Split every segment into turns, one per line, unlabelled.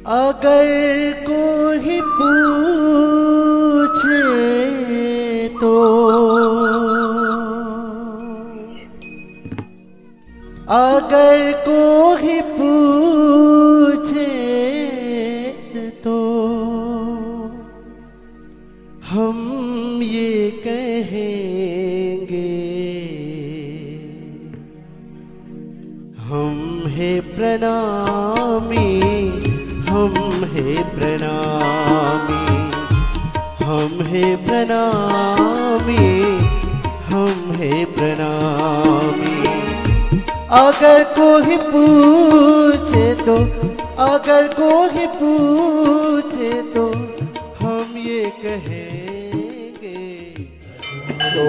अगर कोई पूछे तो अगर कोई पूछे तो हम ये कहेंगे हम है प्रणामी, हम है प्रणामी, हम है प्रणामी, हम है प्रणामी। अगर कोई पूछे तो अगर कोई पूछे तो हम ये कहेंगे तो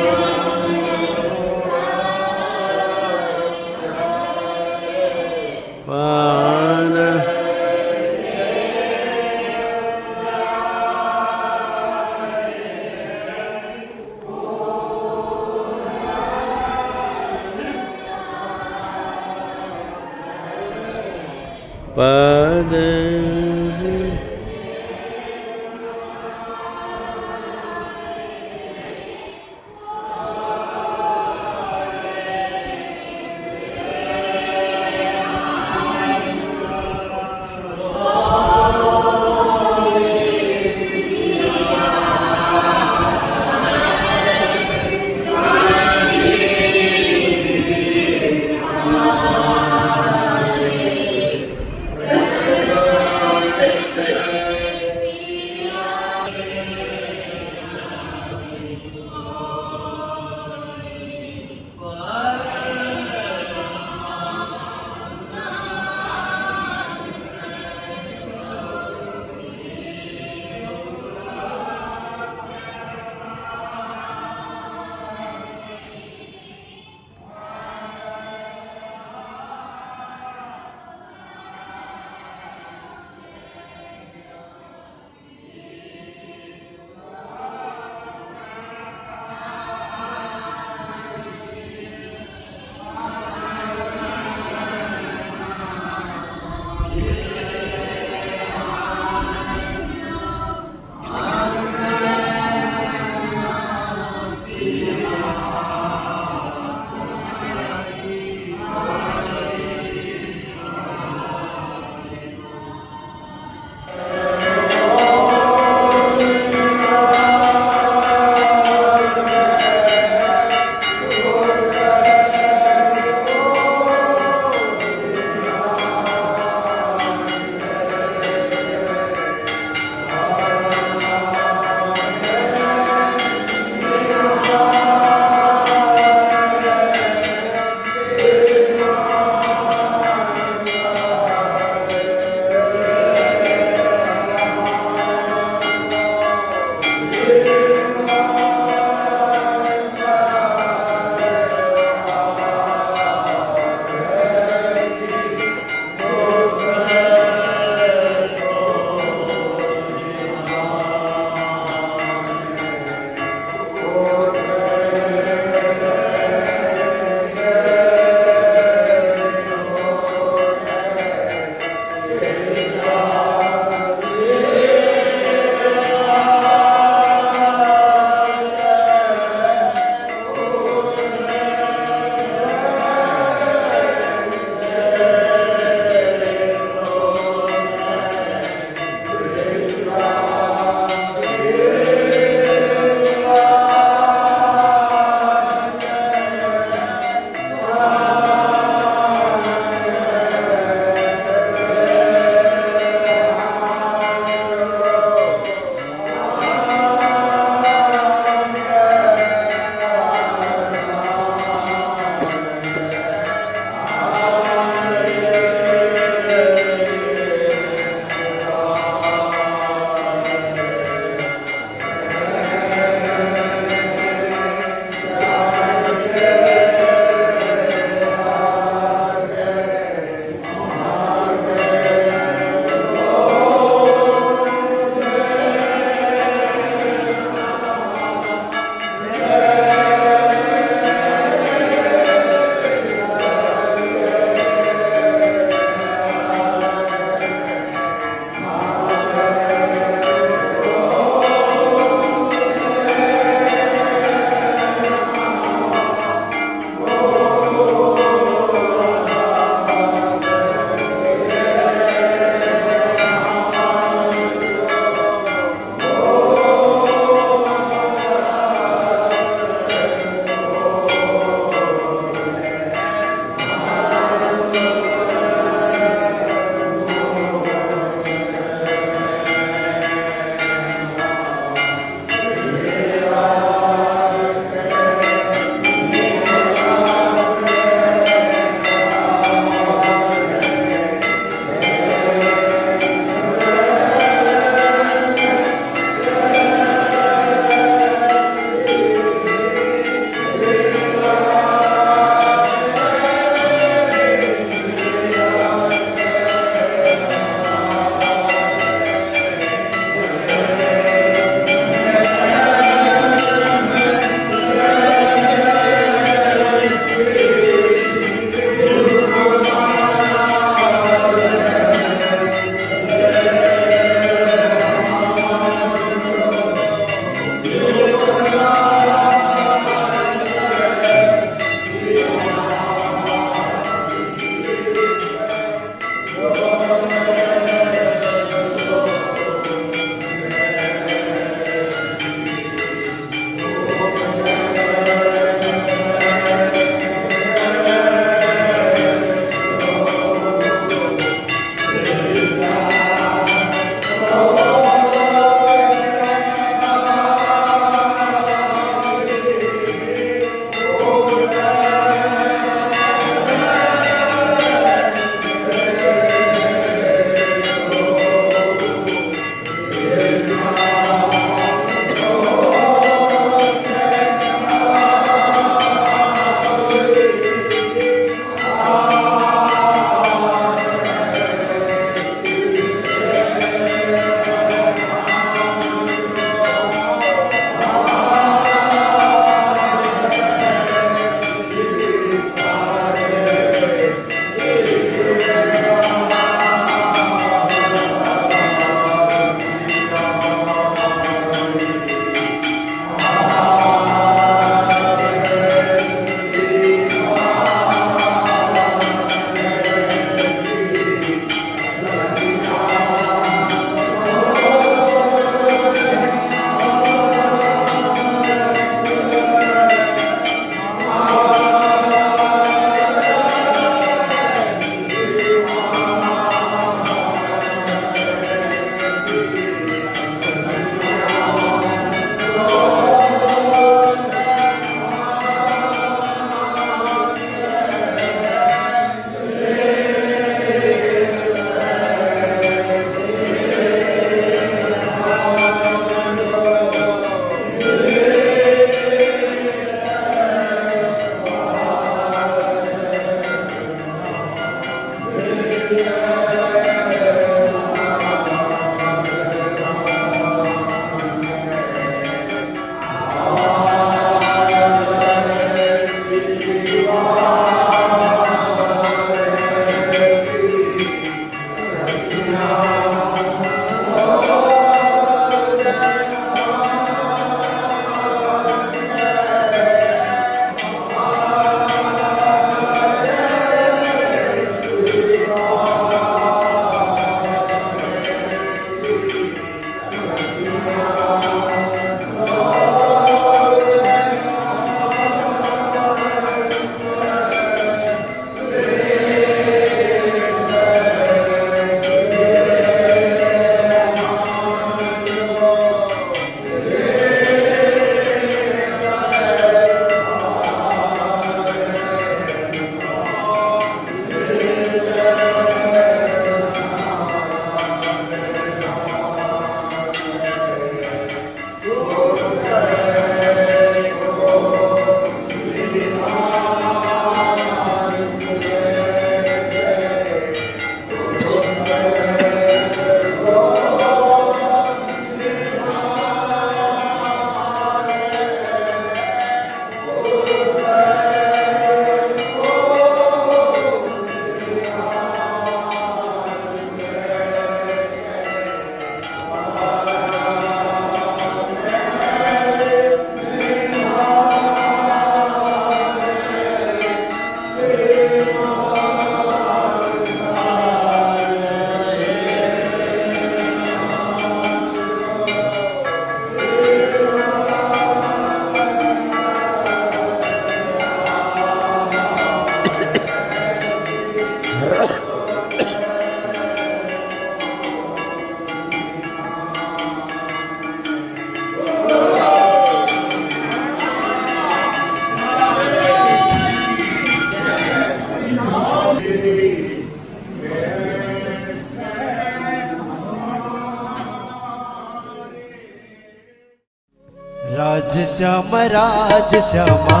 राज श्यामा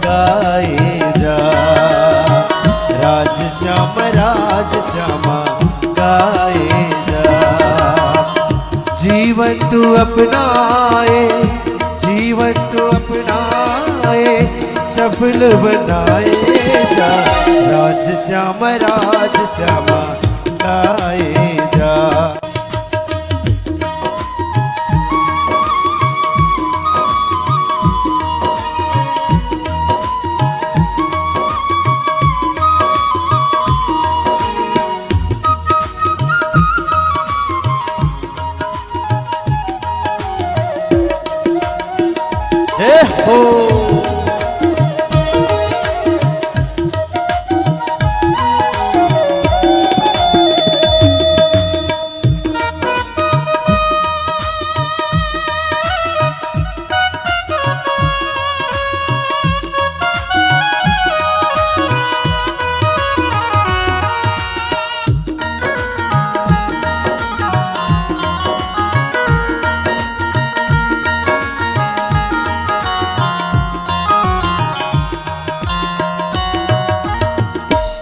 गाए जा, राज श्यामा गाए जा। जीवन तू अपनाए, जीवन तू अपनाए, सफल बनाए जा, राज श्यामा गाए जा। जय हो।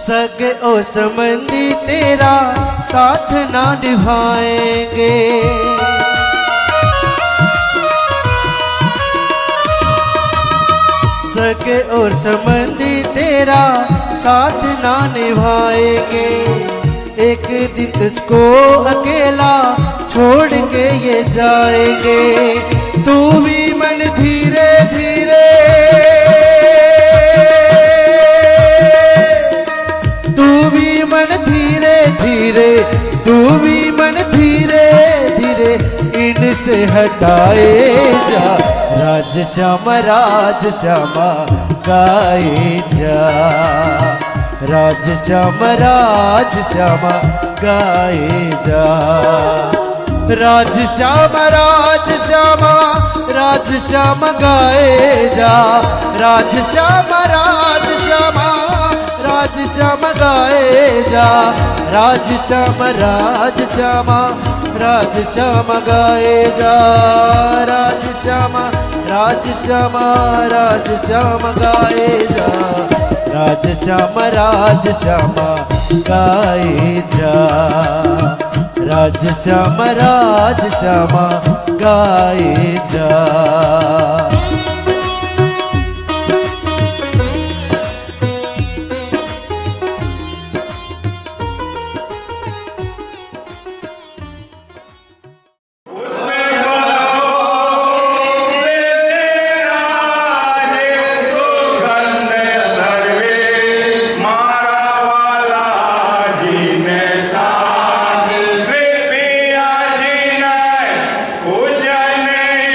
सगे ओ संबंधी तेरा साथ ना निभाएंगे, सगे और संबंधी तेरा साथ ना निभाएंगे। एक दिन तुझको अकेला छोड़ के ये जाएंगे, तू भी मन धीरे धीरे, धीरे तू भी मन धीरे धीरे इनसे हटाए जा, राज श्यामा गाए जा, राज श्यामा गाए जा। राज श्यामा गाए जा, राज श्यामा गाए जा, राज श्यामा गाए जा, राज श्यामा गाए जा, राज श्यामा गाए जा, राज श्यामा गाए जा।
पूजन में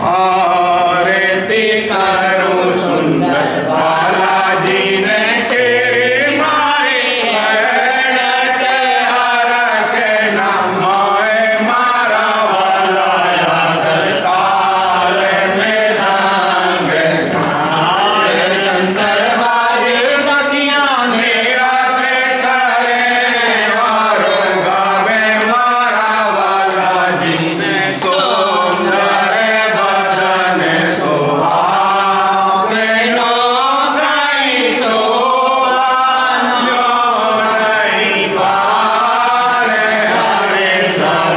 आरती करूं सुंदर बालाजी ने तेरे मारे भैण के हर के नाम आए मारा वाला यादर ताल में धांग अंदर बाजे सखियां मेरा के करे और गावे मारा वाला जी ने सुंदर बदन सुहावे नो गई सोहान जो नहीं पारे हरे सब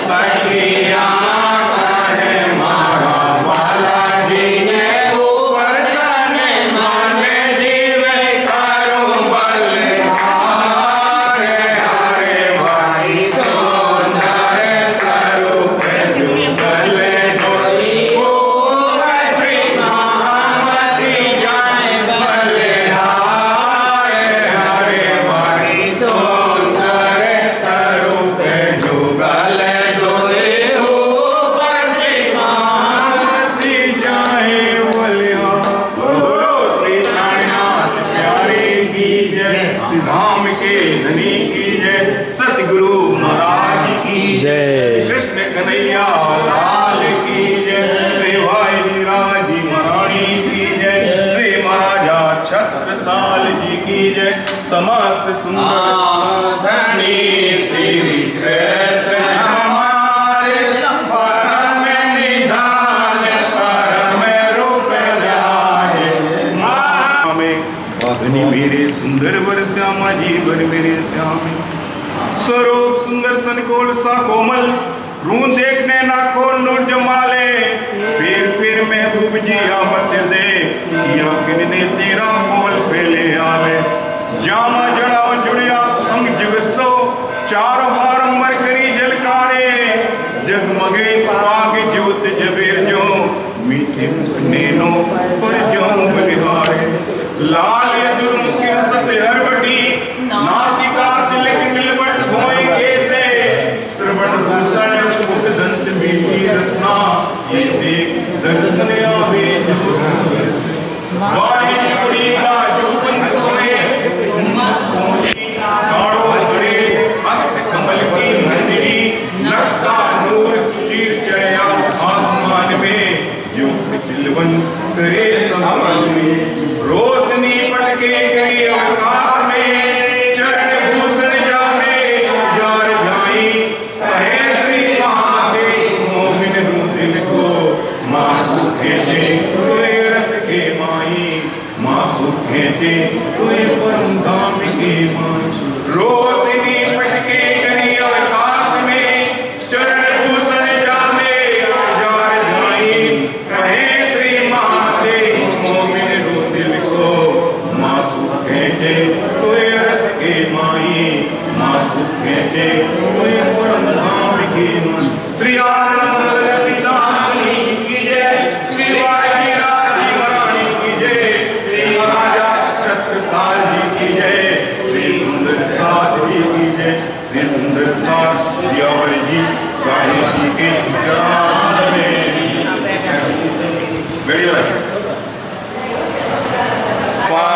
सखियां कहे मारा वाला जी ने ऊपर तने मन जीवे करूं बलिहारे हरे भाई सुंदर स्वरूप जुगल डोली फूल श्री महामती जाए बलिहारे हरे भाई सुंदर स्वरूप जुगल डोली ऊपर श्री महामती जाए बलिहारे बोलो श्री नारायण प्यारे की जय धाम के धनी की जय सतगुरु महाराज की
जय।
कृष्ण कन्हैया लाल की जय श्री भाई राज महारानी की जय श्री महाराजा छत्रसाल जी की जय समस्त सुंदर धनी श्री कृष्ण हमारे परम निधान परम रूप जाए में धनी मेरे सुंदर वर श्यामा जी वर मेरे श्यामी स्वरूप सुंदर सन कोल सा कोमल रून देखने ना खोल नूर जमाले फिर महबूब जी आमत दे या किने तेरा कोल फैले आवे जामा जड़ा जुड़िया अंग जगसो चारों बारंबार करी जलकारे जगमगे पाग ज्योत जबेर जो मीठे नैनो पर जाऊं बलिहारे लाल दुर्मुख हसत हरबटी नासिका तिलक मिलबट भोए कैसे श्रवण भूषण मुख दंत मीठी रसना ये देख जगत ने आवे वाही कुड़ी बाजू पंख सोए गाड़ो जड़े हस्त कमल की मंदिरी नक्शा नूर तीर चढ़या आसमान में जो चिलवन करे समान में रोशनी पटके गई आकाश में चरण भूषण जावे जार जाई कहे श्री महादेव मोमिन रू दिल को माँ सुखे दे तुए रस के माई माँ सुखे दे तुए परम धाम के माई रोशनी पटके गई आकाश में चरण भूषण जावे जार जाई कहे श्री महादेव मोमिन रू दिल को माँ सुखे दे तुए रस के माई माँ सुखे दे तुए परम धाम के माई श्री आनंद सीतामणि की जय श्री वाणी राजी महारानी की जय श्री महाराजा छत्रसाल जी की जय श्री सुंदर साथ जी की जय श्री सुंदर साथ सियावर जी साहिब जी के चरण में बढ़िया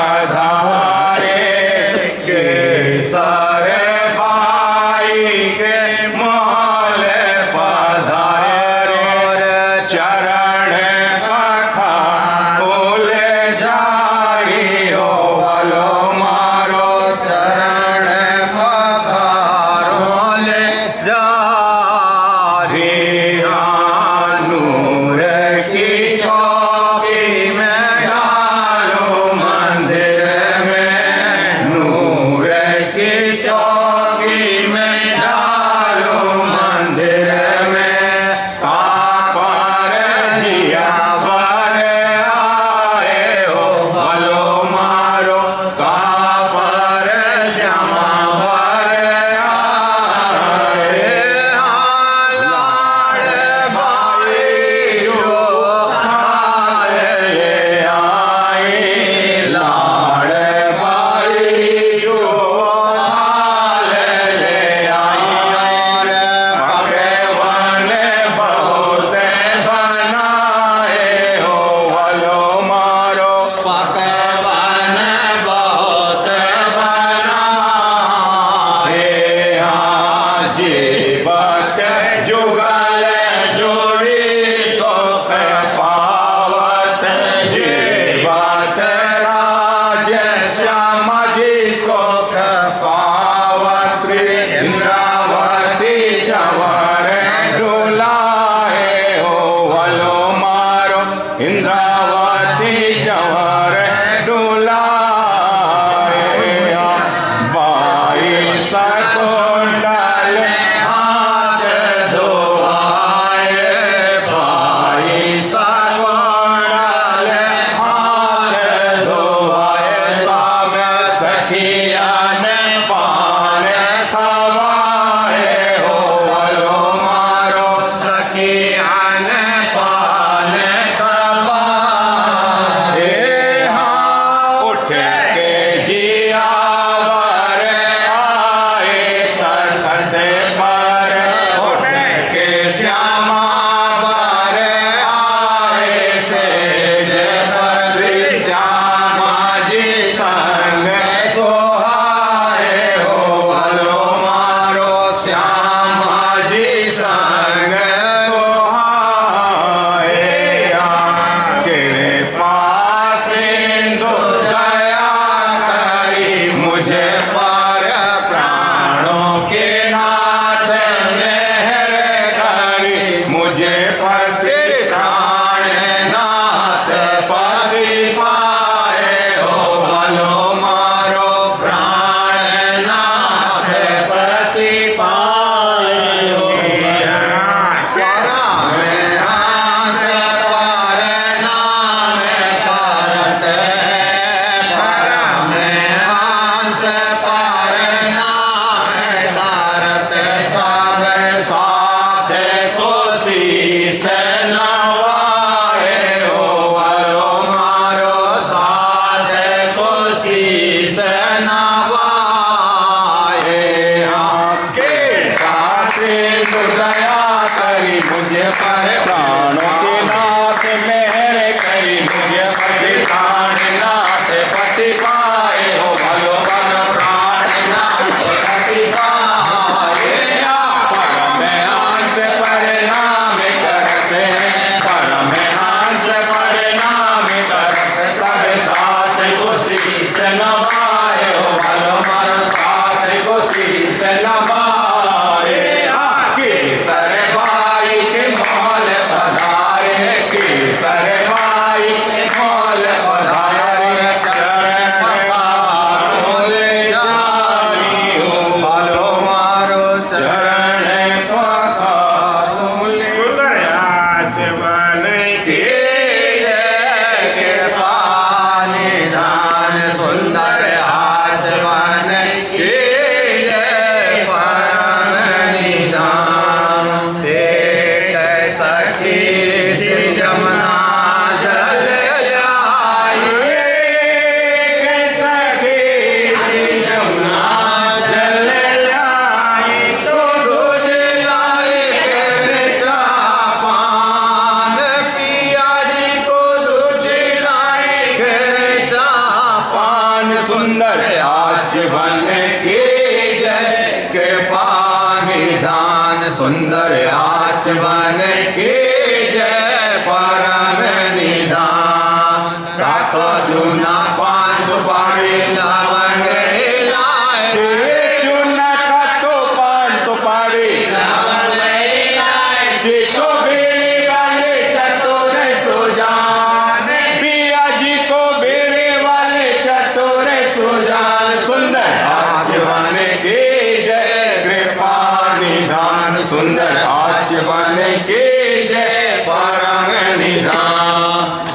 पधारे के सारे भाई के महल पधारे
पर
प्राणों के नाथ मेहर करी मुझ
पति प्राणनाथ पति पाए हो भलो बल प्राणनाथ पति पाए
परमहंस परिणाम करते
परमहंस परिणाम करत सब साथ को शीस नवाए हो भलो मर साथ को शीस नवाए केसर भाई के मोल पधारे केसर भाई के मोल पधारे चरण पखारो ले जाई हो भलो मारो चरण पखारो ले
सुदर्याच बन
के जय कृपा निधान सुंदर आचमन के जय परम निधान एक सखी श्री जमुना जल लाई जल लाई तो दूज लाई कर चापान पिया जी को दूज लाई कर चापान सुंदर आज बन के जय कृपा निधान सुंदर आज बन के जय परम निधान रातो जूना पान सुपारी लवंग लाए
चुना का तो पान तो पाड़ी
देखो बेड़े वाले चतुर सुजान
पिया जी को बेड़े वाले चतुर सुजान सुंदर
आज बन के जय कृपा निधान सुंदर आज बन के जय परम निधान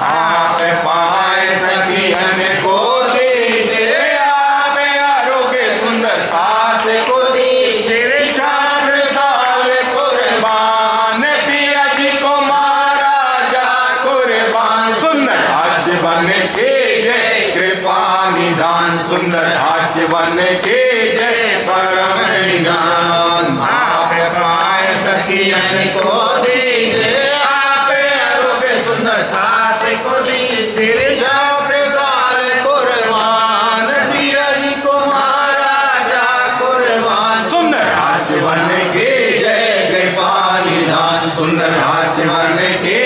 आप पाए सखियन को दीजिए आप आरोग्य सुंदर साथ को दीजिए छात्र साल कुर्बान पिया जी को महाराजा कुर्बान सुंदर आज बन के जय कृपा निधान सुंदर आज बन के जय परम निधान आप पाए सखियन को दीजिए आप आरोग्य सुंदर साथ को दीजिए छात्र साल कुर्बान पिया जी को महाराजा कुर्बान सुंदर आज बन के जय कृपा निधान सुंदर आज बन के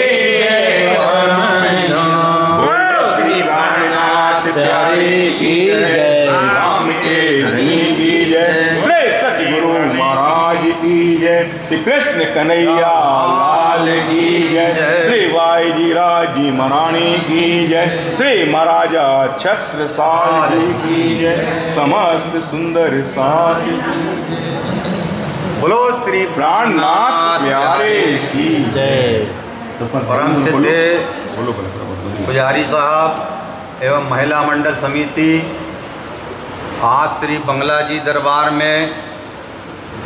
जय परम निधान
बोलो श्री भागनाथ प्यारे की जय राम के धनी की जय श्री सतगुरु महाराज की जय श्री कृष्ण कन्हैया लाल की जय श्री वाई जी राज जी महारानी की जय श्री महाराजा छत्रसाल जी की जय समस्त सुंदर साथ
बोलो श्री
प्राणनाथ प्यारे की जय
परम सिद्धे पुजारी साहब एवं महिला मंडल समिति आज श्री बंगला जी दरबार में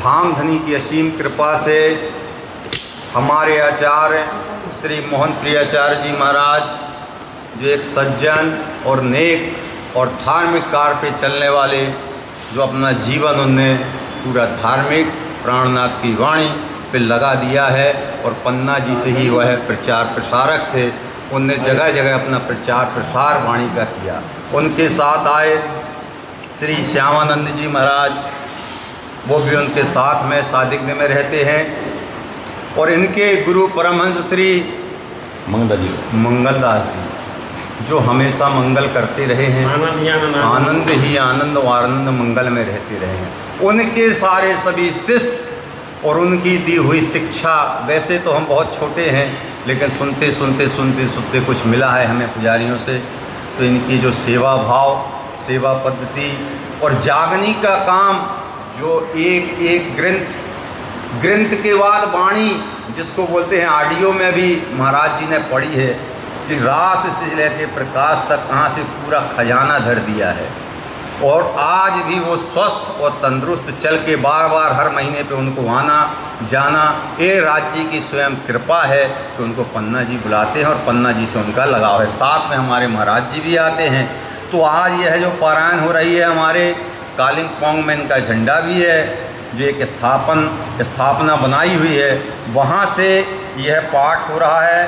धाम धनी की असीम कृपा से हमारे आचार्य श्री मोहन प्रिय आचार्य जी महाराज जो एक सज्जन और नेक और धार्मिक कार्य पे चलने वाले जो अपना जीवन उनने पूरा धार्मिक प्राणनाथ की वाणी पे लगा दिया है और पन्ना जी से ही वह प्रचार प्रसारक थे। उनने जगह जगह अपना प्रचार प्रसार वाणी का किया। उनके साथ आए श्री श्यामानंद जी महाराज, वो भी उनके साथ में सादिग्ध में रहते हैं। और इनके गुरु परमहंस श्री मंगलदास जी जो हमेशा मंगल करते रहे हैं, आनंद ही आनंद और आनंद मंगल में रहते रहे हैं। उनके सारे सभी शिष्य और उनकी दी हुई शिक्षा, वैसे तो हम बहुत छोटे हैं लेकिन सुनते सुनते कुछ मिला है हमें पुजारियों से। तो इनकी जो सेवा भाव, सेवा पद्धति और जागनी का काम, जो एक एक ग्रंथ के बाद वाणी जिसको बोलते हैं, ऑडियो में भी महाराज जी ने पढ़ी है कि रास से लेकर प्रकाश तक कहाँ से पूरा खजाना धर दिया है। और आज भी वो स्वस्थ और तंदुरुस्त चल के बार बार हर महीने पे उनको आना जाना, ये राज्य की स्वयं कृपा है कि उनको पन्ना जी बुलाते हैं और पन्ना जी से उनका लगाव है। साथ में हमारे महाराज जी भी आते हैं। तो आज यह जो पारायण हो रही है, हमारे कालिम्पोंग में इनका झंडा भी है जो एक स्थापना बनाई हुई है, वहाँ से यह पाठ हो रहा है।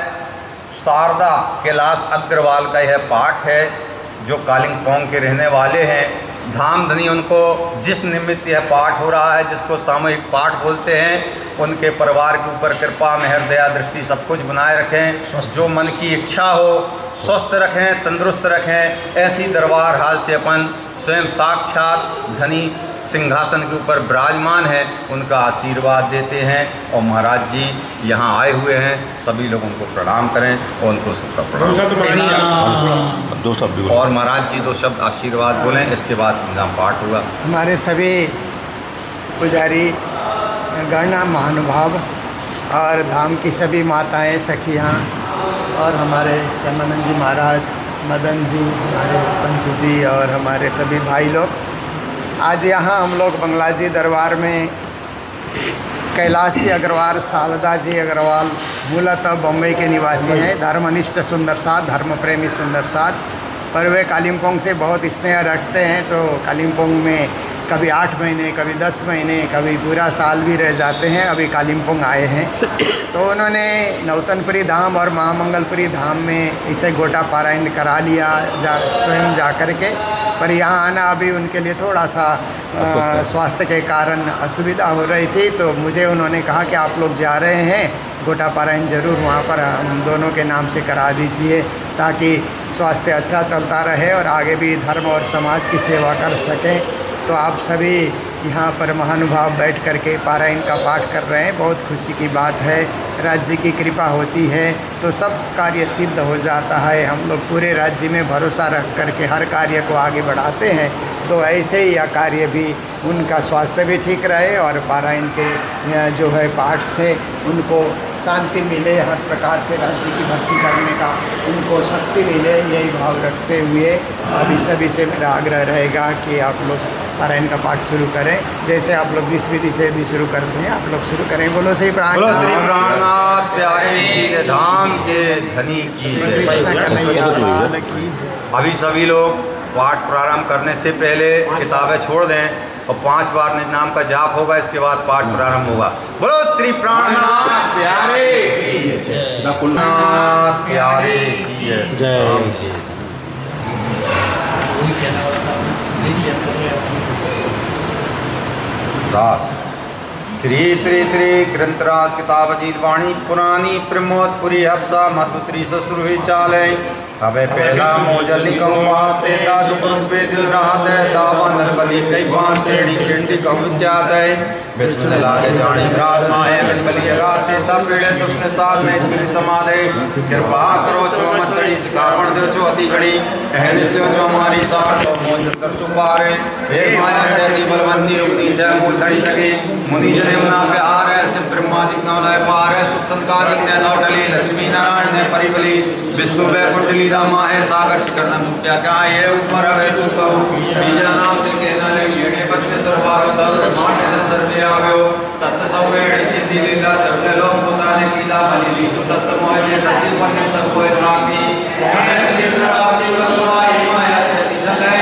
शारदा कैलाश अग्रवाल का यह पाठ है, जो कालिम्पोंग के रहने वाले हैं। धामधनी उनको जिस निमित्त यह पाठ हो रहा है, जिसको सामूहिक पाठ बोलते हैं, उनके परिवार के ऊपर कृपा, मेहर, दया, दृष्टि सब कुछ बनाए रखें। जो मन की इच्छा हो स्वस्थ रखें, तंदुरुस्त रखें। ऐसी दरबार हाल से अपन स्वयं साक्षात धनी सिंहासन के ऊपर विराजमान है, उनका आशीर्वाद देते हैं। और महाराज जी यहाँ आए हुए हैं, सभी लोग उनको प्रणाम करें और उनको सबका प्रणाम। और महाराज जी 2 शब्द आशीर्वाद बोलें, इसके बाद नाम पाठ होगा।
हमारे सभी पुजारी गण, महानुभाव और धाम की सभी माताएं, सखियाँ और हमारे श्यामानंद जी महाराज, मदन जी, हमारे पंचू जी और हमारे सभी भाई लोग, आज यहाँ हम लोग बंगलाजी दरबार में कैलाशी अग्रवाल शारदा जी अग्रवाल मूलतः बम्बई के निवासी हैं, धर्मनिष्ठ सुंदर साथ, धर्म प्रेमी सुंदर साथ, पर वे कालिम्पोंग से बहुत स्नेह रखते हैं। तो कालिम्पोंग में कभी 8 महीने, कभी 10 महीने, कभी पूरा साल भी रह जाते हैं। अभी कालिम्पोंग आए हैं तो उन्होंने नौतनपुरी धाम और महामंगलपुरी धाम में इसे गोटा पारायण करा लिया स्वयं जा कर के। पर यहाँ आना अभी उनके लिए थोड़ा सा स्वास्थ्य के कारण असुविधा हो रही थी, तो मुझे उन्होंने कहा कि आप लोग जा रहे हैं, गोटा पारायण जरूर वहाँ पर हम दोनों के नाम से करा दीजिए, ताकि स्वास्थ्य अच्छा चलता रहे और आगे भी धर्म और समाज की सेवा कर सकें। तो आप सभी यहाँ पर महानुभाव बैठ कर के पारायण का पाठ कर रहे हैं, बहुत खुशी की बात है। राज्य की कृपा होती है तो सब कार्य सिद्ध हो जाता है। हम लोग पूरे राज्य में भरोसा रख कर के हर कार्य को आगे बढ़ाते हैं, तो ऐसे ही यह कार्य भी, उनका स्वास्थ्य भी ठीक रहे और पारायण के जो है पाठ से उनको शांति मिले, हर प्रकार से राज्य की भक्ति करने का उनको शक्ति मिले, यही भाव रखते हुए अभी सभी से मेरा आग्रह रहेगा कि आप लोग पारायण का पाठ शुरू करें। जैसे आप लोग जिस विधि से भी शुरू करते हैं, आप लोग शुरू करें। बोलो श्री
प्राणनाथ प्यारे की धाम के धनी की
जय।
अभी सभी लोग पाठ प्रारंभ करने से पहले किताबें छोड़ दें और 5 बार निज नाम का जाप होगा, इसके बाद पाठ प्रारंभ होगा। बोलो श्री प्राणनाथ प्यारे की जय, नाथ प्यारे की जय। दास श्री श्री श्री ग्रंथराज किताब अजीत वाणी पुरानी प्रमोदपुरी हफ्सा मधुत्री ससुर चालय अबे पहला मोजल निकम बाते दादु रूपे दिल रात है दावा नरबली कई बांध तेड़ी चिंडी कहूँ क्या है विष्णु लागे जानी रात माए अगन बली गाते तब पीड़े तुझने साथ में इतनी समाधे कृपा करो छो मतड़ी सिखावण दो छो अति घड़ी अहद इसलिए जो हमारी सार तो मोजतर सुपारे एक माया चैती बलवंती रुकनी जय मूल धड़ी लगी मुनि जने मना प्यार है सिर्फ ब्रह्मादिक नाम लाए पार है सुख संस्कार ने नौटली लक्ष्मी नारायण ने परिबली विष्णु वैकुंठली दामा है सागर करना क्या क्या ये ऊपर है सुख बीजा नाम से कहना ले येड़े बत्ते सरवार दल माटे दल सर्वे आव्यो तत्त सवेड़ की दिलीला जबले लोग पुताने कीला बली तो तत्त मोहे तत्त पन्ने सब कोई साथी हमें श्री प्राप्ति बसवाई माया चली चले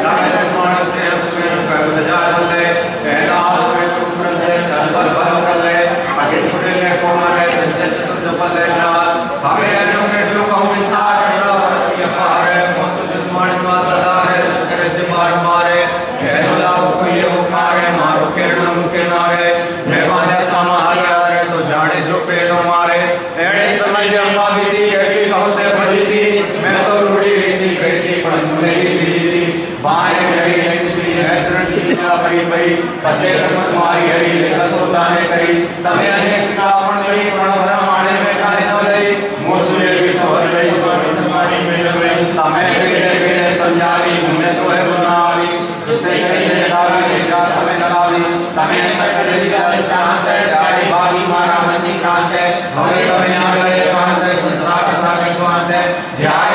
नामे सुमाण से अब स्वयं कर बजाय बोले पहला हाथ में कुछ से चल बल बल कर ले आगे छुटे ले कोमल है सच्चे चतुर जपल है जाल हमें अनु के लोग हम विस्तार करो व्रत अपार है मोसु जुमान मा सदा है करे जे मार मारे कहलो लाभ कोई उपकार है मारो किरण मुके नारे मैं बांधे समाचार है तो जाने जो पेलो मारे एड़े समय जम्मा विधि कहती कहते भजी थी मैं तो रूढ़ी रीति कहती पर नहीं दी बाएं घड़ी नहीं श्री हैदर की परी परी पचे तक मारी हरी लेकर सोताने करी तमे अनेक श्रावण गई पण ब्रह्माणे में काहे न लई मोसुए भी तो हर गई पण मारी में लई तमे पेरे पेरे संजाली मुने तो है गुनावी जितने करी है लावी लेगा तमे लगावी तमे अंतर करे जाय चांद है जाय बागी मारा मनी क्रांत है हमें तमे आ गए कांत है संसार सागे स्वांत है जाय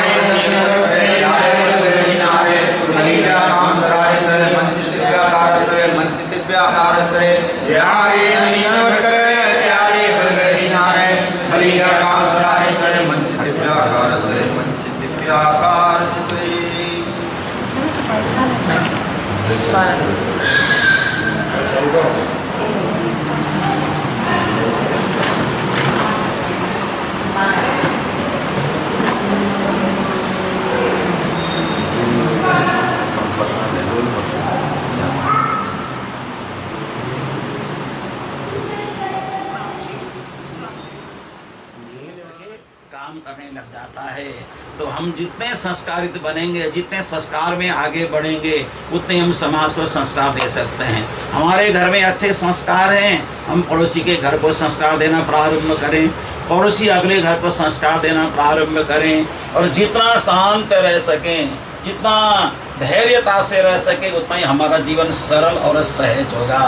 करे जाय नारे अलीजा काम सराय त्रय मंचित दिव्याकार सरे मंचित दिव्याकार सरे यारे नहीं नर करे प्यारे बलवेरी नारे अलीजा काम सराय त्रय मंचित दिव्याकार सरे मंचित दिव्याकार सरे
काम करने लग जाता है। तो हम जितने संस्कारित बनेंगे, जितने संस्कार में आगे बढ़ेंगे, उतने हम समाज को संस्कार दे सकते हैं। हमारे घर में अच्छे संस्कार हैं, हम पड़ोसी के घर को संस्कार देना प्रारंभ करें, पड़ोसी अगले घर को संस्कार देना प्रारंभ करें, और जितना शांत रह सकें, जितना धैर्यता से रह सके, उतना ही हमारा जीवन सरल और सहज होगा।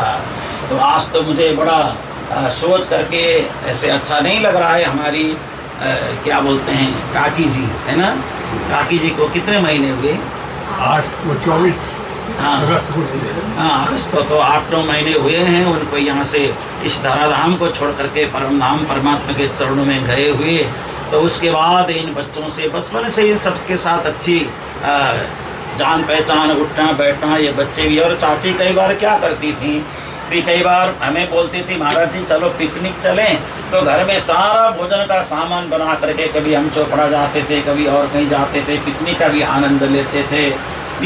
तो आज तो मुझे बड़ा सोच करके ऐसे अच्छा नहीं लग रहा है। हमारी क्या बोलते हैं काकी जी, है ना, काकी जी को कितने महीने हुए?
24
हाँ
अगस्त को।
हाँ, अगस्त को तो 8-9 महीने हुए हैं उनको यहाँ से इस धराधाम को छोड़ करके परम धाम परमात्मा के चरणों में गए हुए। तो उसके बाद इन बच्चों से बचपन से इन सबके साथ अच्छी जान पहचान, उठना बैठना, ये बच्चे भी। और चाची कई बार क्या करती थी भी, कई बार हमें बोलती थी महाराज जी चलो पिकनिक चलें, तो घर में सारा भोजन का सामान बना करके कभी हम चौपड़ा जाते थे, कभी और कहीं जाते थे, पिकनिक का भी आनंद लेते थे।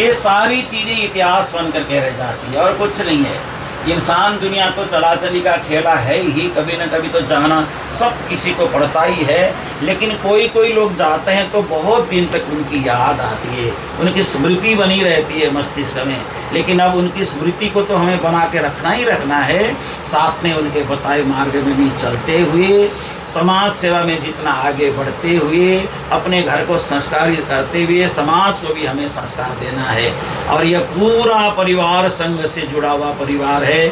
ये सारी चीज़ें इतिहास बन करके रह जाती है और कुछ नहीं है। इंसान दुनिया तो चला चली का खेला है ही, कभी न कभी तो जाना सब किसी को पड़ता ही है। लेकिन कोई कोई लोग जाते हैं तो बहुत दिन तक उनकी याद आती है, उनकी स्मृति बनी रहती है मस्तिष्क में। लेकिन अब उनकी स्मृति को तो हमें बना के रखना ही रखना है, साथ में उनके बताए मार्ग में भी चलते हुए, समाज सेवा में जितना आगे बढ़ते हुए, अपने घर को संस्कारित करते हुए समाज को भी हमें संस्कार देना है। और यह पूरा परिवार संघ से जुड़ा हुआ परिवार है।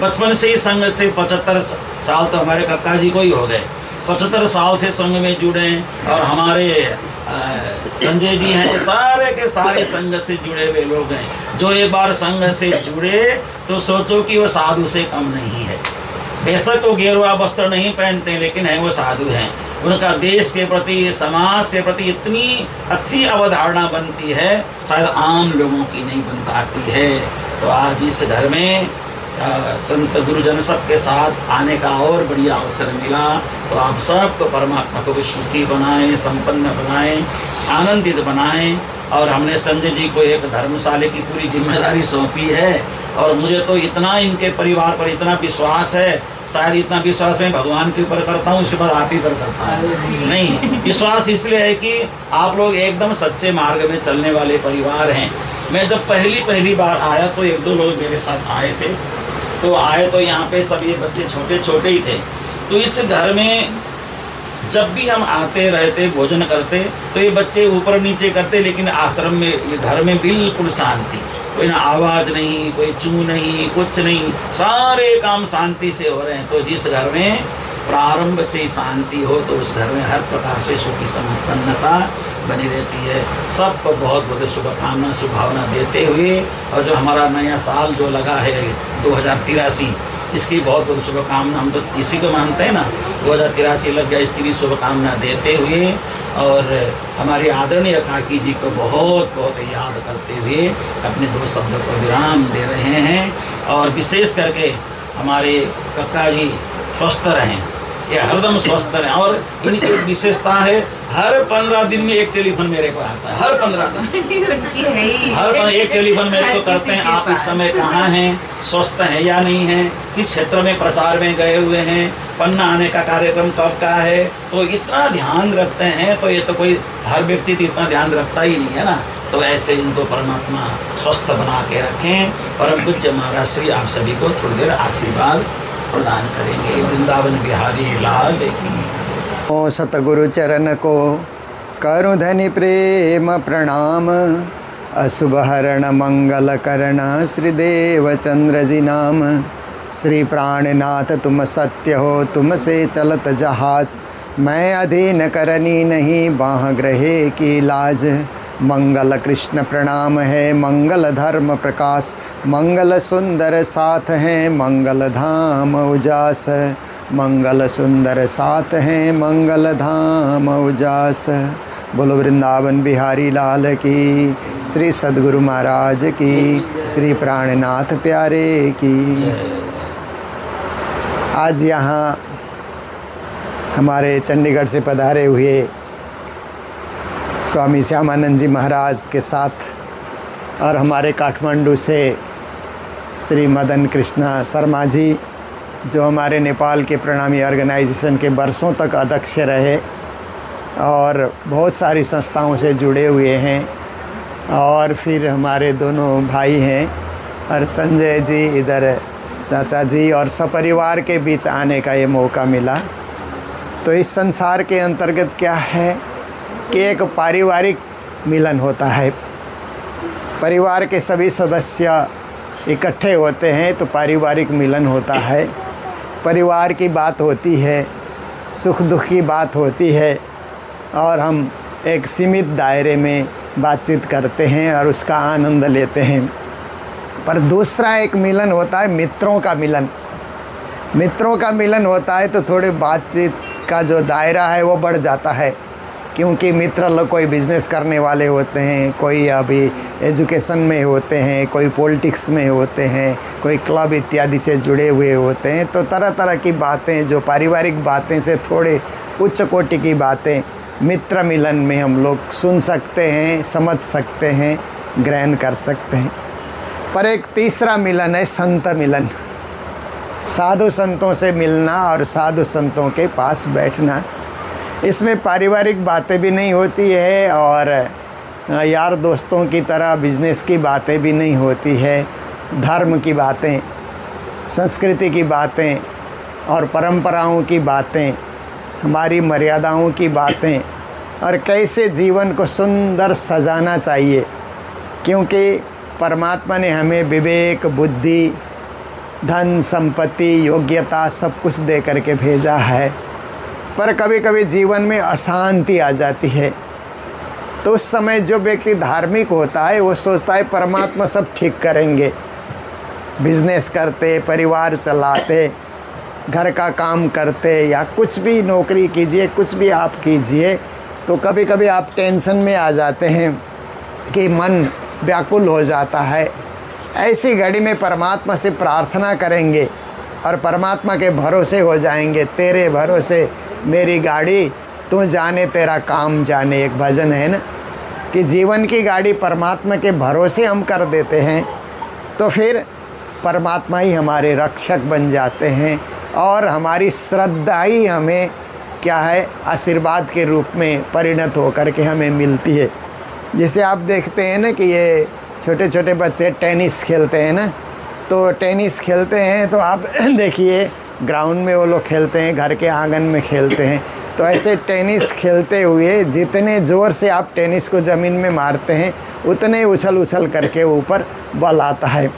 बचपन से ही संघ से 75 साल तो हमारे काका जी को ही हो गए, 75 साल से संघ में जुड़े। और हमारे संजय जी हैं, सारे के सारे संघ से जुड़े हुए लोग हैं। जो एक बार संघ से जुड़े तो सोचो कि वो साधु से कम नहीं है। बेशक वो गेरुआ वस्त्र नहीं पहनते, लेकिन है वो साधु हैं। उनका देश के प्रति, समाज के प्रति इतनी अच्छी अवधारणा बनती है, शायद आम लोगों की नहीं बन पाती है। तो आज इस घर में संत गुरुजन सबके साथ आने का और बढ़िया अवसर मिला। तो आप सबको परमात्मा को सुखी बनाएं, संपन्न बनाएं, आनंदित बनाएं। और हमने संजय जी को एक धर्मशाले की पूरी जिम्मेदारी सौंपी है। और मुझे तो इतना इनके परिवार पर इतना विश्वास है, शायद इतना विश्वास मैं भगवान के ऊपर करता हूँ, उसके बाद आप ही पर करता है। नहीं, विश्वास इसलिए है कि आप लोग एकदम सच्चे मार्ग में चलने वाले परिवार हैं। मैं जब पहली बार आया तो 1-2 लोग मेरे साथ आए थे। तो यहाँ पे सब ये बच्चे छोटे छोटे ही थे। तो इस घर में जब भी हम आते रहते, भोजन करते, तो ये बच्चे ऊपर नीचे करते, लेकिन आश्रम में, ये घर में बिल्कुल शांति, कोई ना आवाज़ नहीं, कोई चू नहीं, कुछ नहीं, सारे काम शांति से हो रहे हैं। तो जिस घर में प्रारंभ से शांति हो तो उस घर में हर प्रकार से सुखी संपन्नता बनी रहती है। सबको बहुत बहुत शुभकामना, शुभभावना देते हुए, और जो हमारा नया साल जो लगा है 2083, इसकी बहुत बहुत शुभकामना। हम तो इसी को मानते हैं ना, 2083 लग गया, इसकी भी शुभकामना देते हुए, और हमारे आदरणीय काकी जी को बहुत बहुत याद करते हुए अपने 2 शब्द को विराम दे रहे हैं। और विशेष करके हमारे कक्का जी स्वस्थ रहें, ये हरदम स्वस्थ रहें। और इनकी एक विशेषता है, हर 15 दिन में एक टेलीफोन मेरे को आता है, हर 15 दिन हर एक टेलीफोन मेरे को करते हैं, आप इस समय कहाँ हैं, स्वस्थ हैं या नहीं हैं, किस क्षेत्र में प्रचार में गए हुए हैं, पन्ना आने का कार्यक्रम कब का है। तो इतना ध्यान रखते हैं। तो ये तो कोई हर व्यक्ति तो इतना ध्यान रखता ही नहीं है ना। तो ऐसे इनको परमात्मा स्वस्थ बना के रखें। परम पूज्य महाराज श्री आप सभी को थोड़ी देर आशीर्वाद प्रदान करेंगे। वृंदावन बिहारी लाल की।
ओ सतगुरु चरण को करु धनि प्रेम प्रणाम। अशुभ हरण मंगल करण श्रीदेव चंद्र जी नाम। श्री प्राणनाथ तुम सत्य हो, तुमसे चलत जहाज। मैं अधीन करनी नहीं, बाह ग्रहे की लाज। मंगल कृष्ण प्रणाम है, मंगल धर्म प्रकाश। मंगल सुंदर साथ हैं, मंगल धाम उजास। मंगल सुंदर साथ हैं, मंगल धाम उजास। बोलो वृंदावन बिहारी लाल की, श्री सद्गुरु महाराज की, श्री प्राणनाथ प्यारे की। आज यहाँ हमारे चंडीगढ़ से पधारे हुए स्वामी श्यामानंद जी महाराज के साथ, और हमारे काठमांडू से श्री मदन कृष्णा शर्मा जी, जो हमारे नेपाल के प्रणामी ऑर्गेनाइजेशन के बरसों तक अध्यक्ष रहे, और बहुत सारी संस्थाओं से जुड़े हुए हैं। और फिर हमारे दोनों भाई हैं और संजय जी इधर चाचा जी, और सपरिवार के बीच आने का ये मौका मिला। तो इस संसार के अंतर्गत क्या है कि एक पारिवारिक मिलन होता है। परिवार के सभी सदस्य इकट्ठे होते हैं तो पारिवारिक मिलन होता है। परिवार की बात होती है, सुख दुख की बात होती है, और हम एक सीमित दायरे में बातचीत करते हैं और उसका आनंद लेते हैं। पर दूसरा एक मिलन होता है मित्रों का मिलन। मित्रों का मिलन होता है तो थोड़ी बातचीत का जो दायरा है वो बढ़ जाता है, क्योंकि मित्र लोग कोई बिज़नेस करने वाले होते हैं, कोई अभी एजुकेशन में होते हैं, कोई पॉलिटिक्स में होते हैं, कोई क्लब इत्यादि से जुड़े हुए होते हैं। तो तरह तरह की बातें, जो पारिवारिक बातें से थोड़े उच्च कोटि की बातें मित्र मिलन में हम लोग सुन सकते हैं, समझ सकते हैं, ग्रहण कर सकते हैं। पर एक तीसरा मिलन है संत मिलन। साधु संतों से मिलना और साधु संतों के पास बैठना। इसमें पारिवारिक बातें भी नहीं होती है और यार दोस्तों की तरह बिजनेस की बातें भी नहीं होती है। धर्म की बातें, संस्कृति की बातें और परंपराओं की बातें, हमारी मर्यादाओं की बातें, और कैसे जीवन को सुंदर सजाना चाहिए, क्योंकि परमात्मा ने हमें विवेक, बुद्धि, धन, संपत्ति, योग्यता सब कुछ दे करके भेजा है। पर कभी कभी जीवन में अशांति आ जाती है, तो उस समय जो व्यक्ति धार्मिक होता है वो सोचता है परमात्मा सब ठीक करेंगे। बिजनेस करते, परिवार चलाते, घर का काम करते या कुछ भी नौकरी कीजिए, कुछ भी आप कीजिए, तो कभी कभी आप टेंशन में आ जाते हैं कि मन व्याकुल हो जाता है। ऐसी घड़ी में परमात्मा से प्रार्थना करेंगे और परमात्मा के भरोसे हो जाएंगे। तेरे भरोसे मेरी गाड़ी, तू जाने तेरा काम जाने। एक भजन है ना कि जीवन की गाड़ी परमात्मा के भरोसे हम कर देते हैं तो फिर परमात्मा ही हमारे रक्षक बन जाते हैं, और हमारी श्रद्धा ही हमें क्या है, आशीर्वाद के रूप में परिणत होकर के हमें मिलती है। जैसे आप देखते हैं ना कि ये छोटे छोटे बच्चे टेनिस खेलते हैं ना, तो टेनिस खेलते हैं तो आप देखिए ग्राउंड में वो लोग खेलते हैं, घर के आंगन में खेलते हैं। तो ऐसे टेनिस खेलते हुए जितने ज़ोर से आप टेनिस को ज़मीन में मारते हैं उतने उछल उछल करके ऊपर बल आता है।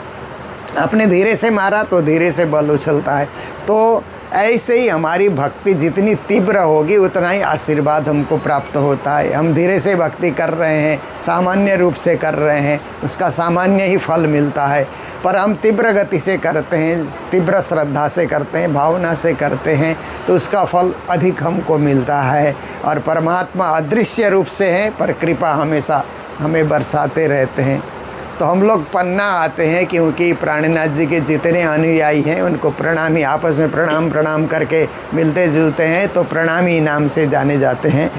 आपने धीरे से मारा तो धीरे से बल उछलता है। तो ऐसे ही हमारी भक्ति जितनी तीव्र होगी उतना ही आशीर्वाद हमको प्राप्त होता है। हम धीरे से भक्ति कर रहे हैं, सामान्य रूप से कर रहे हैं, उसका सामान्य ही फल मिलता है। पर हम तीव्र गति से करते हैं, तीव्र श्रद्धा से करते हैं, भावना से करते हैं, तो उसका फल अधिक हमको मिलता है। और परमात्मा अदृश्य रूप से हैं पर कृपा हमेशा हमें बरसाते रहते हैं। तो हम लोग पन्ना आते हैं क्योंकि प्राणनाथ जी के जितने अनुयायी हैं उनको प्रणामी, आपस में प्रणाम करके मिलते जुलते हैं, तो प्रणामी नाम से जाने जाते हैं।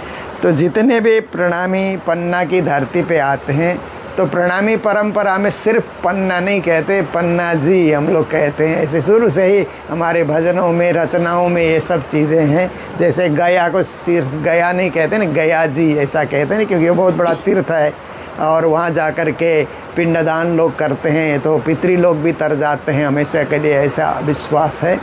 तो जितने भी प्रणामी पन्ना की धरती पे आते हैं तो प्रणामी परंपरा में सिर्फ पन्ना नहीं कहते, पन्ना जी हम लोग कहते हैं। ऐसे शुरू से ही हमारे भजनों में, रचनाओं में ये सब चीज़ें हैं। जैसे गया को सिर्फ गया नहीं कहते ना, गया जी ऐसा कहते हैं, क्योंकि वो बहुत बड़ा तीर्थ है और वहाँ जा कर के पिंडदान लोग करते हैं तो पितृ लोग भी तर जाते हैं, हमेशा के लिए ऐसा विश्वास है।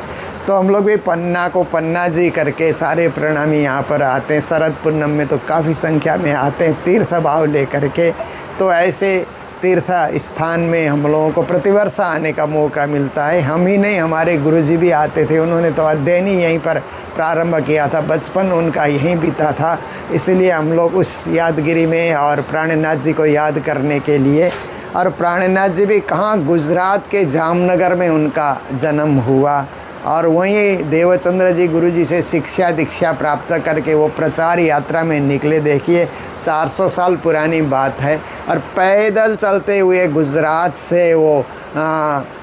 तो हम लोग भी पन्ना को पन्ना जी करके सारे प्रणामी यहाँ पर आते हैं। शरद पूर्णिमा में तो काफ़ी संख्या में आते हैं तीर्थ भाव लेकर के। तो ऐसे तीर्थ स्थान में हम लोगों को प्रतिवर्ष आने का मौका मिलता है। हम ही नहीं, हमारे गुरुजी भी आते थे, उन्होंने तो अध्ययन ही यहीं पर प्रारंभ किया था, बचपन उनका यहीं बीता था। इसलिए हम लोग उस यादगिरी में और प्राणनाथ जी को याद करने के लिए, और प्राणनाथ जी भी कहाँ, गुजरात के जामनगर में उनका जन्म हुआ और वहीं देवचंद्र जी गुरुजी से शिक्षा दीक्षा प्राप्त करके वो प्रचार यात्रा में निकले। देखिए 400 साल पुरानी बात है, और पैदल चलते हुए गुजरात से वो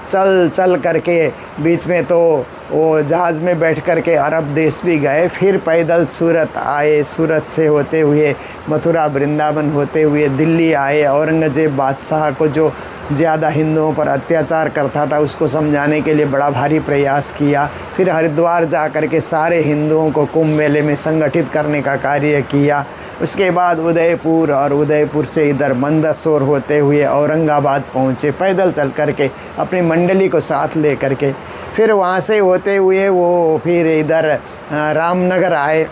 चल करके बीच में तो वो जहाज़ में बैठ कर के अरब देश भी गए, फिर पैदल सूरत आए, सूरत से होते हुए मथुरा वृंदावन होते हुए दिल्ली आए। औरंगज़ेब बादशाह को जो ज़्यादा हिंदुओं पर अत्याचार करता था उसको समझाने के लिए बड़ा भारी प्रयास किया। फिर हरिद्वार जा कर के सारे हिंदुओं को कुंभ मेले में संगठित करने का कार्य किया। उसके बाद उदयपुर और उदयपुर से इधर मंदसौर होते हुए औरंगाबाद पहुँचे, पैदल चल कर के अपनी मंडली को साथ ले कर के। फिर वहाँ से होते हुए वो फिर इधर रामनगर आए,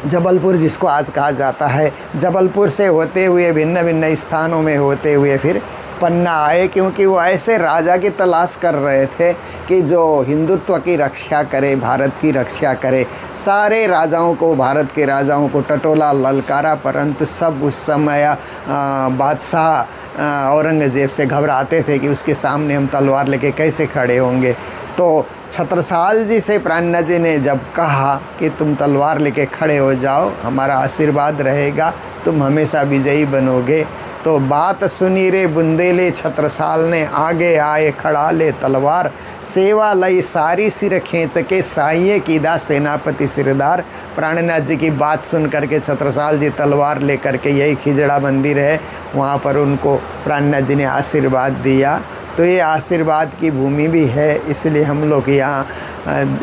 जबलपुर जिसको आज कहा जाता है। जबलपुर से होते हुए भिन्न भिन्न स्थानों में होते हुए फिर पन्ना आए, क्योंकि वो ऐसे राजा की तलाश कर रहे थे कि जो हिंदुत्व की रक्षा करे, भारत की रक्षा करे। सारे राजाओं को, भारत के राजाओं को टटोला, ललकारा, परंतु सब उस समय बादशाह औरंगज़ेब से घबराते थे कि उसके सामने हम तलवार लेके कैसे खड़े होंगे। तो छत्रसाल जी से प्राणनाथ जी ने जब कहा कि तुम तलवार लेके खड़े हो जाओ, हमारा आशीर्वाद रहेगा, तुम हमेशा विजयी बनोगे। तो बात सुनी रे बुंदेले, छत्रसाल ने आगे आए खड़ा ले तलवार, सेवा लई सारी सिर खींच के, साइये कीदा सेनापति सिरदार। प्राणनाथ जी की बात सुन करके छत्रसाल जी तलवार ले करके, यही खिजड़ा मंदिर है, वहाँ पर उनको प्राणनाथ जी ने आशीर्वाद दिया। तो ये आशीर्वाद की भूमि भी है, इसलिए हम लोग यहाँ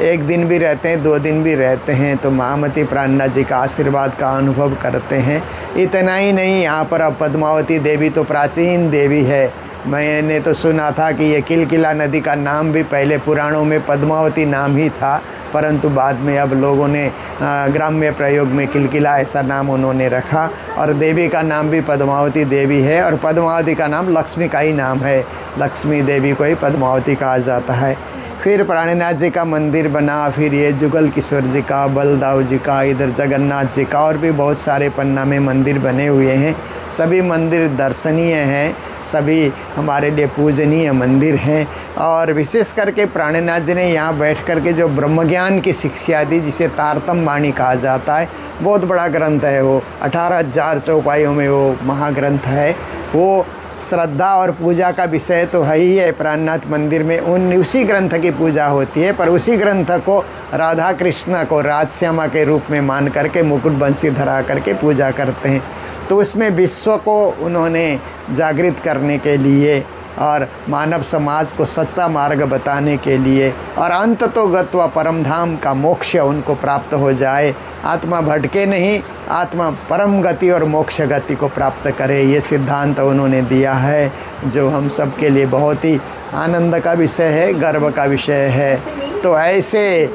एक दिन भी रहते हैं, 2 दिन भी रहते हैं, तो महामती प्राणनाथ जी का आशीर्वाद का अनुभव करते हैं। इतना ही नहीं, यहाँ पर अब पद्मावती देवी तो प्राचीन देवी है। मैंने तो सुना था कि ये किलकिला नदी का नाम भी पहले पुराणों में पद्मावती नाम ही था, परंतु बाद में अब लोगों ने ग्राम्य प्रयोग में किलकिला ऐसा नाम उन्होंने रखा। और देवी का नाम भी पद्मावती देवी है, और पद्मावती का नाम लक्ष्मी का ही नाम है, लक्ष्मी देवी को ही पद्मावती कहा जाता है। फिर प्राणनाथ जी का मंदिर बना, फिर ये जुगल किशोर जी का, बलदाऊ जी का, इधर जगन्नाथ जी का, और भी बहुत सारे पन्ना में मंदिर बने हुए हैं। सभी मंदिर दर्शनीय हैं, सभी हमारे लिए पूजनीय मंदिर हैं। और विशेष करके प्राणनाथ जी ने यहाँ बैठ कर के जो ब्रह्मज्ञान की शिक्षा दी, जिसे तारतम वाणी कहा जाता है, बहुत बड़ा ग्रंथ है वो, 18,000 चौपाइयों में वो महाग्रंथ है। वो श्रद्धा और पूजा का विषय तो है ही है। प्राणनाथ मंदिर में उसी ग्रंथ की पूजा होती है, पर उसी ग्रंथ को राधा कृष्ण को राजश्यामा के रूप में मान करके मुकुट बंसी धरा करके पूजा करते हैं। तो उसमें विश्व को उन्होंने जागृत करने के लिए और मानव समाज को सच्चा मार्ग बताने के लिए, और अंत तो गत्वा परम धाम का मोक्ष उनको प्राप्त हो जाए, आत्मा भटके नहीं, आत्मा परम गति और मोक्ष गति को प्राप्त करे, ये सिद्धांत उन्होंने दिया है, जो हम सब के लिए बहुत ही आनंद का विषय है, गर्व का विषय है। तो ऐसे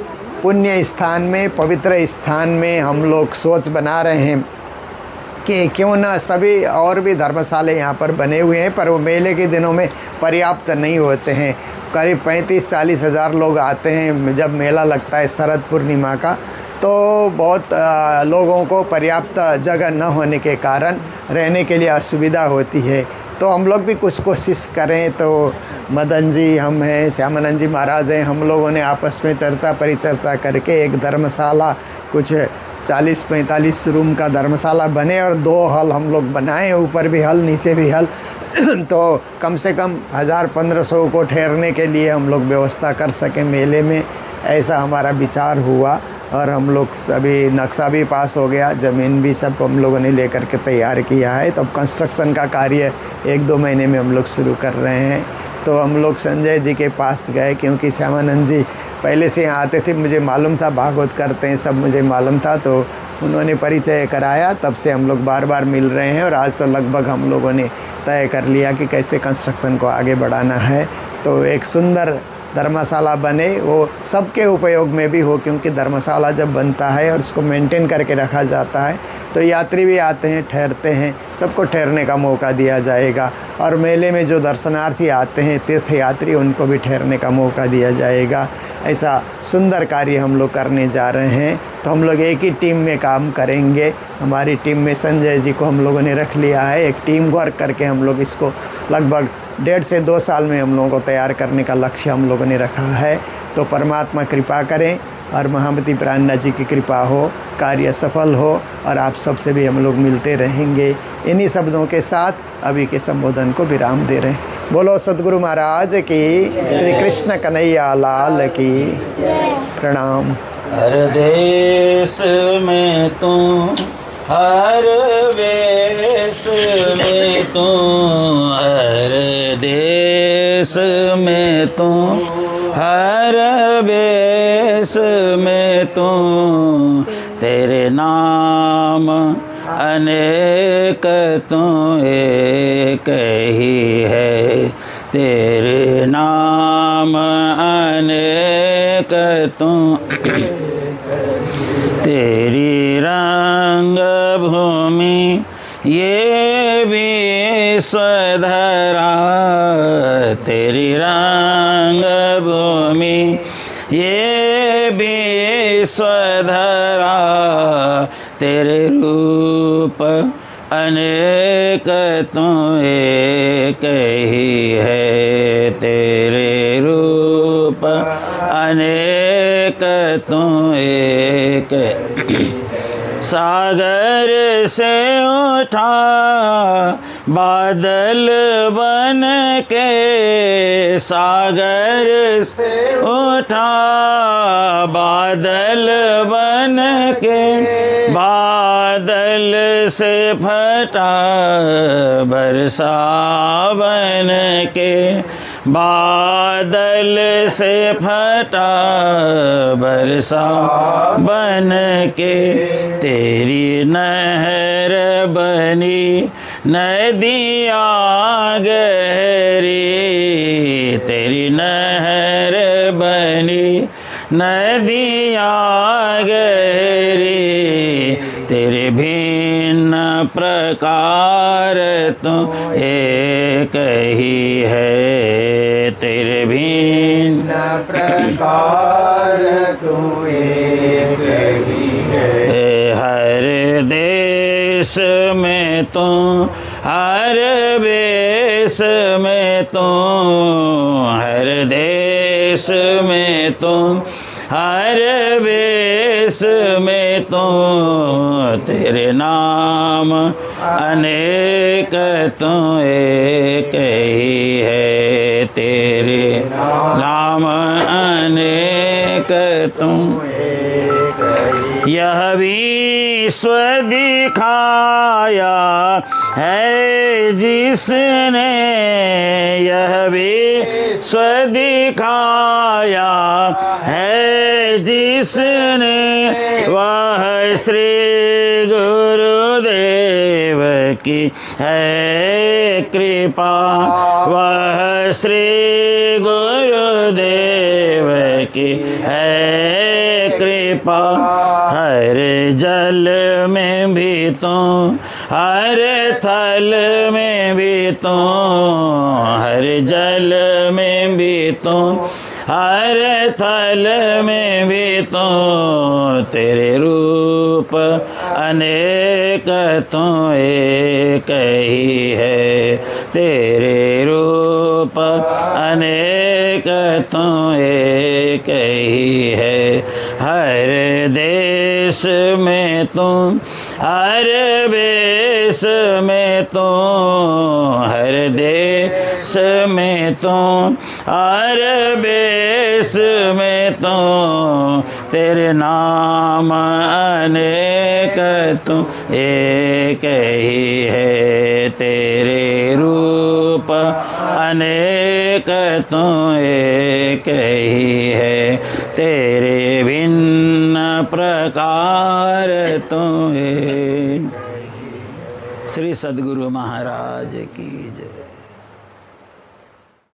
पुण्य स्थान में, पवित्र स्थान में हम लोग सोच बना रहे हैं कि क्यों ना सभी और भी धर्मशाले यहाँ पर बने हुए हैं, पर वो मेले के दिनों में पर्याप्त नहीं होते हैं। करीब 35-40 हज़ार लोग आते हैं जब मेला लगता है शरद पूर्णिमा का, तो बहुत लोगों को पर्याप्त जगह न होने के कारण रहने के लिए असुविधा होती है। तो हम लोग भी कुछ कोशिश करें। तो मदन जी, हम हैं, श्यामानंद जी महाराज हैं, हम लोगों ने आपस में चर्चा परिचर्चा करके एक धर्मशाला, कुछ 40-45 रूम का धर्मशाला बने और 2 हॉल हम लोग बनाए, ऊपर भी हॉल नीचे भी हॉल तो कम से कम 1000-1500 को ठहरने के लिए हम लोग व्यवस्था कर सकें मेले में, ऐसा हमारा विचार हुआ। और हम लोग सभी नक्शा भी पास हो गया, ज़मीन भी सब हम लोगों ने लेकर के तैयार किया है। तो अब कंस्ट्रक्शन का कार्य 1-2 महीने में हम लोग शुरू कर रहे हैं। तो हम लोग संजय जी के पास गए, क्योंकि श्यामानंद जी पहले से यहाँ आते थे, मुझे मालूम था, भागवत करते हैं, सब मुझे मालूम था, तो उन्होंने परिचय कराया। तब से हम लोग बार बार मिल रहे हैं, और आज तो लगभग हम लोगों ने तय कर लिया कि कैसे कंस्ट्रक्शन को आगे बढ़ाना है। तो एक सुंदर धर्मशाला बने, वो सबके उपयोग में भी हो, क्योंकि धर्मशाला जब बनता है और उसको मेंटेन करके रखा जाता है तो यात्री भी आते हैं, ठहरते हैं, सबको ठहरने का मौका दिया जाएगा। और मेले में जो दर्शनार्थी आते हैं, तीर्थयात्री, उनको भी ठहरने का मौका दिया जाएगा। ऐसा सुंदर कार्य हम लोग करने जा रहे हैं। तो हम लोग एक ही टीम में काम करेंगे। हमारी टीम में संजय जी को हम लोगों ने रख लिया है। एक टीम वर्क करके हम लोग इसको लगभग 1.5 से 2 साल में हम लोगों को तैयार करने का लक्ष्य हम लोगों ने रखा है। तो परमात्मा कृपा करें और महामती प्राणनाथ जी की कृपा हो, कार्य सफल हो, और आप सबसे भी हम लोग मिलते रहेंगे। इन्हीं शब्दों के साथ अभी के संबोधन को विराम दे रहे हैं। बोलो सदगुरु महाराज की, श्री कृष्ण कन्हैया लाल की। प्रणाम।
हर देश में तू, हर वेश में तू, हर देश में तू, हर वेश में तू, तेरे नाम अनेक तू एक ही है, तेरे नाम अनेक तू, तेरी रंग भूमि ये विश्वधरा, तेरी रंग भूमि ये विश्वधरा, तेरे रूप अनेक तू एक ही है, तेरे रूप अनेक तू एक। सागर से उठा बादल बन के, सागर से उठा बादल बन के, बादल से फटा बरसा बन के, बादल से फटा बरसा बन के, तेरी नहर बनी नदियाँ गहरी, तेरी नहर बनी नदियाँ गहरी, तेरे भिन्न प्रकार तू एक ही है, तेरे भिन्न
प्रकार तू एक ही है।
हर देश में तू, हर वेश में तू, हर देश में तू, हर वेश में तू, तेरे नाम अनेक तू एक ही है, तेरे नाम अनेक तू एक ही। यह विश्व दिखाया है जिसने, यह विश्व दिखाया है जिसने, वह श्री गुरुदेव की है कृपा, वह श्री गुरुदेव की है कृपा। हर जल में भी तू, हर थल में भी तू, हर जल में भी तू, हर थल में भी तू, तेरे रूप अनेक तू एक ही है, तेरे रूप अनेक तू एक ही है। हर देश में तू, हर वेश में तू, हर देश में तू, हर वेश में तू, तेरे नाम अनेक तू एक ही है, तेरे रूप अनेक तू एक ही है, तेरे भिन्न प्रकार तू एक। श्री सद्गुरु महाराज की जय।